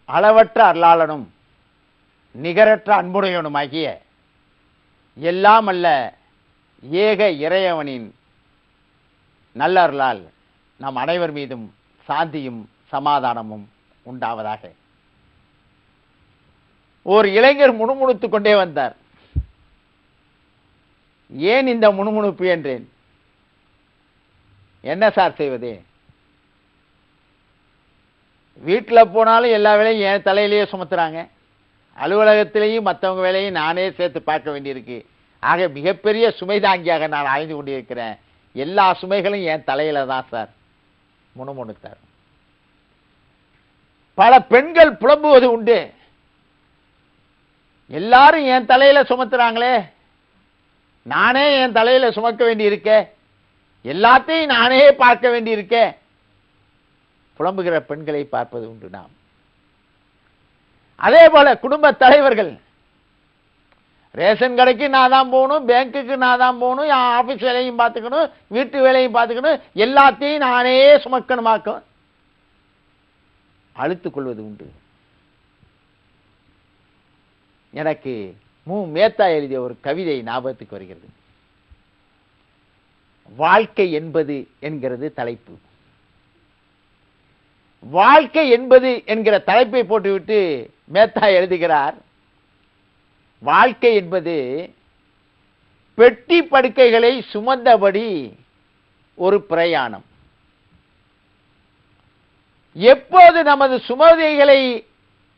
அளவற்ற அருளாளனும் நிகரற்ற அன்புடையவனுமாகிய எல்லாம் அல்ல ஏக இறையவனின் நல்லருளால் நம் அனைவர் மீதும் சாந்தியும் சமாதானமும் உண்டாவதாக. ஒரு இளைஞர் முணுமுணுத்துக் கொண்டே வந்தார். ஏன் இந்த முணுமுணுப்பு என்றேன். என்ன சார் செய்வது? வீட்டில் போனாலும் எல்லா வேலையும் என் தலையிலேயே சுமத்துறாங்க, அலுவலகத்திலேயும் மற்றவங்க வேலையும் நானே சேர்த்து பார்க்க வேண்டியிருக்கு. ஆக மிகப்பெரிய சுமைதாங்கியாக நான் ஆய்ந்து கொண்டிருக்கிறேன். எல்லா சுமைகளும் என் தலையில தான் சார் முணுமுணுத்தார். பல பெண்கள் புலம்புவது உண்டு. எல்லாரும் என் தலையில சுமத்துறாங்களே, நானே என் தலையில சுமக்க வேண்டி இருக்க, எல்லாத்தையும் நானே பார்க்க வேண்டி இருக்க. புலம்புகிற பெண்களை பார்ப்பது உண்டு நாம். அதே போல குடும்ப தலைவர்கள், ரேஷன் கடைக்கு நான் தான் போகணும், பேங்குக்கு நான் தான் போகணும், என் ஆபீஸ் வேலையும் பார்த்துக்கணும், வீட்டு வேலையும் பார்த்துக்கணும், எல்லாத்தையும் நானே சுமக்கணுமாக்கும் அழுத்துக் கொள்வது உண்டு. எனக்கு மேத்தா எழுதிய ஒரு கவிதை ஞாபகத்துக்கு வருகிறது. வாழ்க்கை என்பது என்கிறது தலைப்பு. வாழ்க்கை என்பது என்கிற தலைப்பை போட்டுவிட்டு மேத்தா எழுதுகிறார், வாழ்க்கை என்பது பெட்டி படுக்கைகளை சுமந்தபடி ஒரு பிரயாணம். எப்போது நமது சுமதைகளை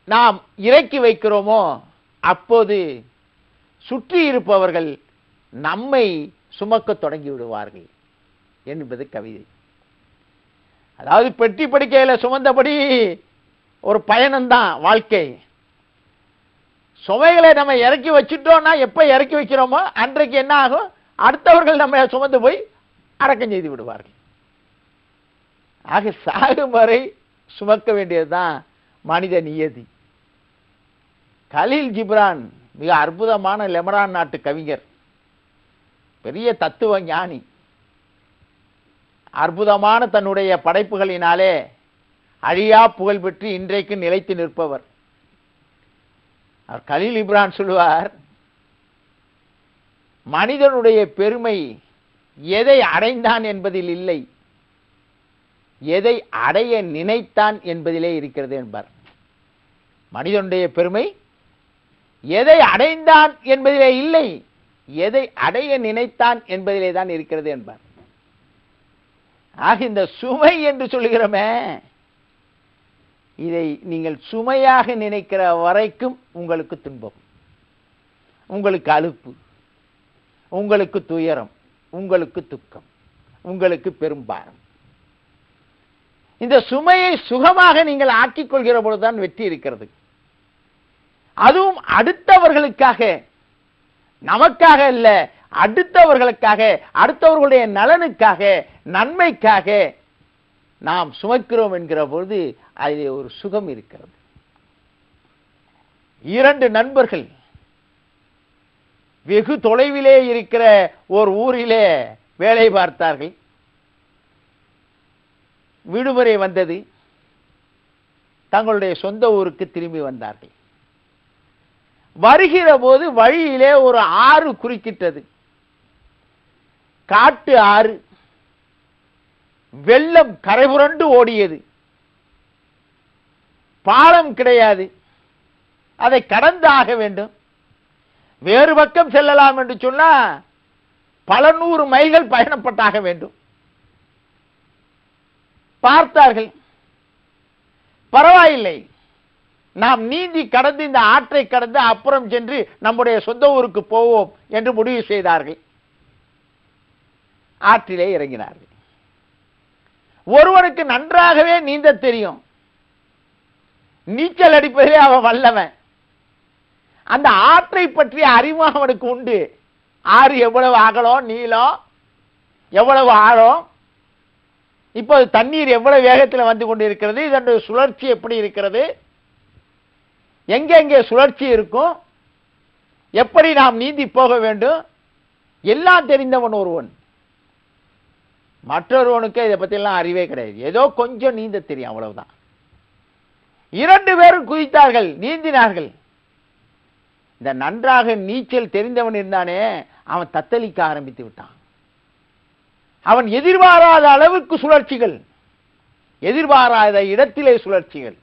நாம் இறக்கி வைக்கிறோமோ அப்போது சுற்றி இருப்பவர்கள் நம்மை சுமக்க தொடங்கி விடுவார்கள் என்பது கவிதை. அதாவது பெட்டி படுக்கையில சுமந்தபடி ஒரு பயணம்தான் வாழ்க்கை. சுமைகளை நம்ம இறக்கி வச்சுட்டோம்னா, எப்ப இறக்கி வைக்கிறோமோ அன்றைக்கு என்ன ஆகும், அடுத்தவர்கள் நம்ம சுமந்து போய் அடக்கம் செய்து விடுவார்கள். ஆக சாகும் வரை சுமக்க வேண்டியதுதான் மனித நியதி. கலீல் ஜிப்ரான் மிக அற்புதமான லெபனான் நாட்டு கவிஞர், பெரிய தத்துவ ஞானி, அற்புதமான தன்னுடைய படைப்புகளினாலே அழியா புகழ் பெற்று இன்றைக்கு நிலைத்து நிற்பவர். கலீல் ஜிப்ரான் சொல்லுவார், மனிதனுடைய பெருமை எதை அடைந்தான் என்பதில் இல்லை, எதை அடைய நினைத்தான் என்பதிலே இருக்கிறது என்பார். மனிதனுடைய பெருமை எதை அடைந்தான் என்பதிலே இல்லை, எதை அடைய நினைத்தான் என்பதிலே தான் இருக்கிறது என்பார். ஆக இந்த சுமை என்று சொல்லுகிறோமே, இதை நீங்கள் சுமையாக நினைக்கிற வரைக்கும் உங்களுக்கு துன்பம், உங்களுக்கு அலுப்பு, உங்களுக்கு துயரம், உங்களுக்கு துக்கம், உங்களுக்கு பெரும்பாரம். இந்த சுமையை சுகமாக நீங்கள் ஆக்கிக் கொள்கிற பொழுதுதான் வெற்றி இருக்கிறது. அதுவும் அடுத்தவர்களுக்காக, நமக்காக அல்ல, அடுத்தவர்களுக்காக, அடுத்தவர்களுடைய நலனுக்காக, நன்மைக்காக நாம் சுமக்கிறோம் என்கிற பொழுது அதிலே ஒரு சுகம் இருக்கிறது. இரண்டு நண்பர்கள் வெகு தொலைவிலே இருக்கிற ஒரு ஊரிலே வேலை பார்த்தார்கள். விடுமுறை வந்தது, தங்களுடைய சொந்த ஊருக்கு திரும்பி வந்தார்கள். வருகிற போது வழியிலே ஒரு ஆறு குறுக்கிட்டது. காட்டு ஆறு, வெள்ளம் கரைபுரண்டு ஓடியது. பாலம் கிடையாது, அதை கடந்து ஆக வேண்டும். வேறு பக்கம் செல்லலாம் என்று சொன்னா பல 100 மைல்கள் பயணப்பட்டாக வேண்டும். பார்த்தார்கள், பரவாயில்லை, நாம் நீந்தி கடந்து இந்த ஆற்றை கடந்து அப்புறம் சென்று நம்முடைய சொந்த ஊருக்கு போவோம் என்று முடிவு செய்தார்கள். ஆற்றிலே இறங்கினார்கள். ஒருவனுக்கு நன்றாகவே நீந்த தெரியும், நீச்சல் அடிப்பதிலே அவன் வல்லவன். அந்த ஆற்றை பற்றிய அறிவு அவனுக்கு உண்டு. ஆறு எவ்வளவு அகலம், நீளம், எவ்வளவு ஆழம், இப்போது தண்ணீர் எவ்வளவு வேகத்தில் வந்து கொண்டிருக்கிறது, இதனுடைய சுழற்சி எப்படி இருக்கிறது, எங்கெங்கே சுழற்சி இருக்கும், எப்படி நாம் நீந்தி போக வேண்டும், எல்லாம் தெரிந்தவன் ஒருவன். மற்றொருவனுக்கு இதை பற்றி எல்லாம் அறிவே கிடையாது. ஏதோ கொஞ்சம் நீந்த தெரியும், அவ்வளவுதான். 2 பேரும் குதித்தார்கள், நீந்தினார்கள். இந்த நன்றாக நீச்சல் தெரிந்தவன் இருந்தானே, அவன் தத்தளிக்க ஆரம்பித்து விட்டான். அவன் எதிர்பாராத அளவுக்கு சுழற்சிகள், எதிர்பாராத இடத்திலே சுழற்சிகள்,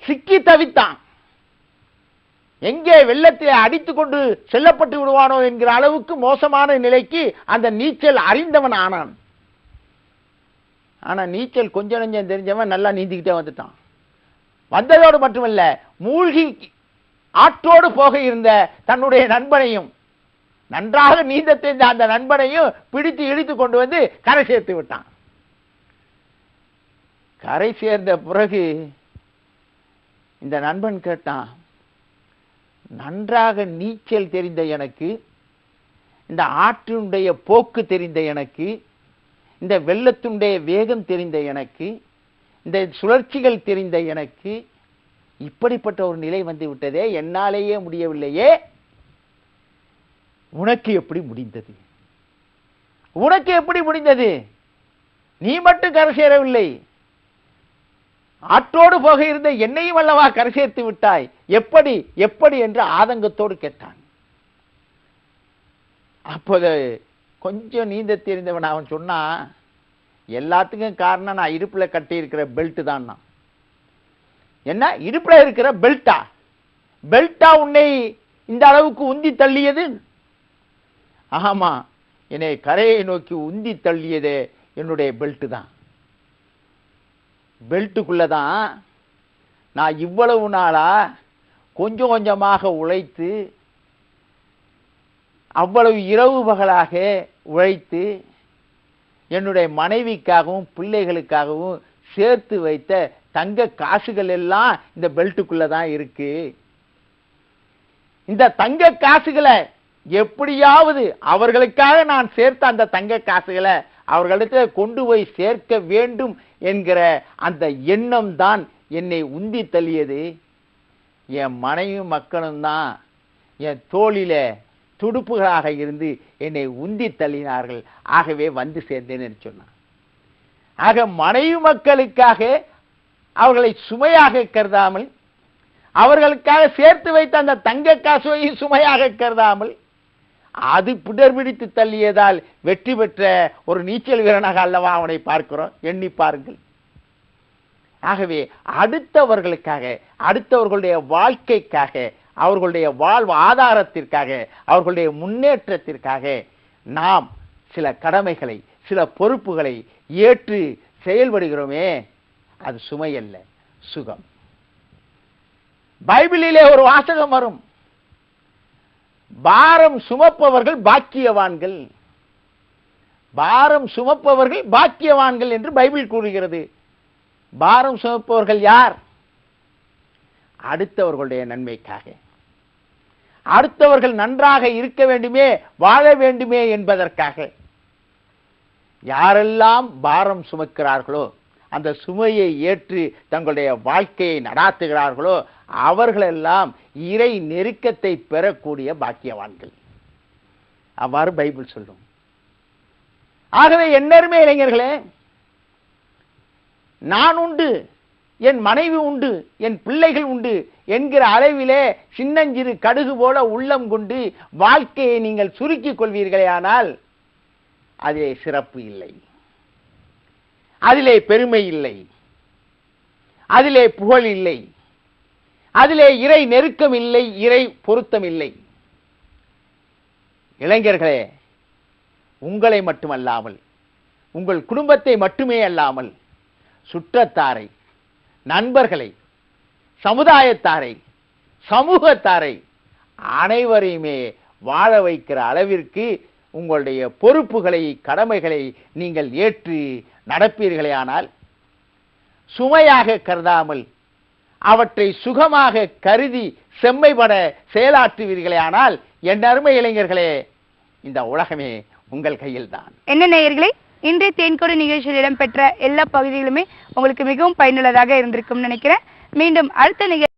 சிக்கி தவித்தான். எங்கே வெள்ளத்திலே அடித்துக் கொண்டு செல்லப்பட்டு விடுவானோ என்கிற அளவுக்கு மோசமான நிலைக்கு அந்த நீச்சல் அறிந்தவன் ஆனான். ஆனா நீச்சல் கொஞ்சம் நெஞ்சம் தெரிஞ்சவன் நல்லா நீந்திக்கிட்டே வந்துட்டான். வந்ததோடு மட்டுமல்ல, மூழ்கி ஆற்றோடு போக இருந்த தன்னுடைய நண்பனையும், நன்றாக நீந்த தெரிந்த அந்த நண்பனையும் பிடித்து இழுத்து கொண்டு வந்து கரை சேர்த்து விட்டான். கரை சேர்ந்த பிறகு இந்த நண்பன் கேட்டான், நன்றாக நீச்சல் தெரிந்த எனக்கு, இந்த ஆற்றினுடைய போக்கு தெரிந்த எனக்கு, இந்த வெள்ளத்தினுடைய வேகம் தெரிந்த எனக்கு, இந்த சுழற்சிகள் தெரிந்த எனக்கு இப்படிப்பட்ட ஒரு நிலை வந்து விட்டதே, என்னாலேயே முடியவில்லையே, உனக்கு எப்படி முடிந்தது? உனக்கு எப்படி முடிந்தது? நீ மட்டும் கரை சேரவில்லை, ஆற்றோடு போக இருந்த என்னையும் அல்லவா கரை சேர்த்து விட்டாய், எப்படி எப்படி என்று ஆதங்கத்தோடு கேட்டான். அப்போது கொஞ்சம் நீந்த தெரிந்தவன் அவன் சொன்னா, எல்லாத்துக்கும் காரணம் நான் இடுப்புல கட்டி இருக்கிற பெல்ட் தான். என்ன, இடுப்புல இருக்கிற பெல்ட்டா? பெல்ட்டா உன்னை இந்த அளவுக்கு உந்தி தள்ளியது? ஆமா, என்னை கரையை நோக்கி உந்தி தள்ளியதே என்னுடைய பெல்ட் தான். பெல்ட்டுக்குள்ளதான் நான் இவ்வளவு நாளா கொஞ்சம் கொஞ்சமாக உழைத்து, அவ்வளவு இரவு பகலாக உழைத்து, என்னுடைய மனைவிக்காகவும் பிள்ளைகளுக்காகவும் சேர்த்து வைத்த தங்க காசுகள் எல்லாம் இந்த பெல்ட்டுக்குள்ளதான் இருக்கு. இந்த தங்க காசுகளை எப்படியாவது அவர்களுக்காக நான் சேர்த்த அந்த தங்க காசுகளை அவர்களிடத்தில் கொண்டு போய் சேர்க்க வேண்டும் என்கிற அந்த எண்ணம் தான் என்னை உந்தி தள்ளியது. என் மனைவி மக்களும் தான் என் தோளில துடுப்புகளாக இருந்து என்னை உந்தி தள்ளினார்கள், ஆகவே வந்து சேர்ந்தேன்னு சொன்னான். ஆக மனைவி மக்களுக்காக அவர்களை சுமையாக கருதாமல், அவர்களுக்காக சேர்த்து வைத்த அந்த தங்க காசுவையும் சுமையாக கருதாமல், அது பிடித்து தள்ளியதால் வெற்றி பெற்ற ஒரு நீச்சல் வீரனாக அல்லவா அவனை பார்க்கிறோம். எண்ணி பாருங்கள். ஆகவே அடுத்தவர்களுக்காக, அடுத்தவர்களுடைய வாழ்க்கைக்காக, அவர்களுடைய வாழ்வு ஆதாரத்திற்காக, அவர்களுடைய முன்னேற்றத்திற்காக நாம் சில கடமைகளை, சில பொறுப்புகளை ஏற்று செயல்படுகிறோமே, அது சுமை அல்ல, சுகம். பைபிளிலே ஒரு வாசகம் வரும், பாரம் சுமப்பவர்கள் பாக்கியவான்கள். பாரம் சுமப்பவர்கள் பாக்கியவான்கள் என்று பைபிள் கூறுகிறது. பாரம் சுமப்பவர்கள் யார்? அடுத்தவர்களுடைய நன்மைக்காக, அடுத்தவர்கள் நன்றாக இருக்க வேண்டுமே, வாழ வேண்டுமே என்பதற்காக. யாரெல்லாம் பாரம் சுமக்கிறார்களோ, அந்த சுமையை ஏற்று தங்களுடைய வாழ்க்கையை நடாத்துகிறார்களோ, அவர்களெல்லாம் இறை நெருக்கத்தை பெறக்கூடிய பாக்கியவான்கள். அவ்வாறு பைபிள் சொல்லும். ஆகவே என்னருமே இளைஞர்களே, நான் உண்டு, என் மனைவி உண்டு, என் பிள்ளைகள் உண்டு என்கிற அளவிலே சின்னஞ்சிறு கடுகு போல உள்ளம் கொண்டு வாழ்க்கையை நீங்கள் சுருக்கிக் கொள்வீர்களே, ஆனால் அதிலே சிறப்பு இல்லை, அதிலே பெருமை இல்லை, அதிலே புகழ் இல்லை, அதிலே இறை நெருக்கம் இல்லை, இறை பொருத்தம் இல்லை. இளைஞர்களே, உங்களை மட்டுமல்லாமல், உங்கள் குடும்பத்தை மட்டுமே அல்லாமல், சுற்றத்தாரை, நண்பர்களை, சமுதாயத்தாரை, சமூகத்தாரை அனைவரையுமே வாழ வைக்கிற அளவிற்கு உங்களுடைய பொறுப்புகளை, கடமைகளை நீங்கள் ஏற்று நடப்பீர்களே, ஆனால் சுமையாக கருதாமல் அவற்றை சுகமாக கருதி செம்மைப்பட செயலாற்றுவீர்களே, ஆனால் என் அருமை இளைஞர்களே, இந்த உலகமே உங்கள் கையில் தான். என்ன நேயர்களே, இன்றைய தேன்கொடை நிகழ்ச்சியில் இடம்பெற்ற எல்லா பகுதிகளுமே உங்களுக்கு மிகவும் பயனுள்ளதாக இருந்திருக்கும் நினைக்கிறேன். மீண்டும் அடுத்த நிகழ்ச்சி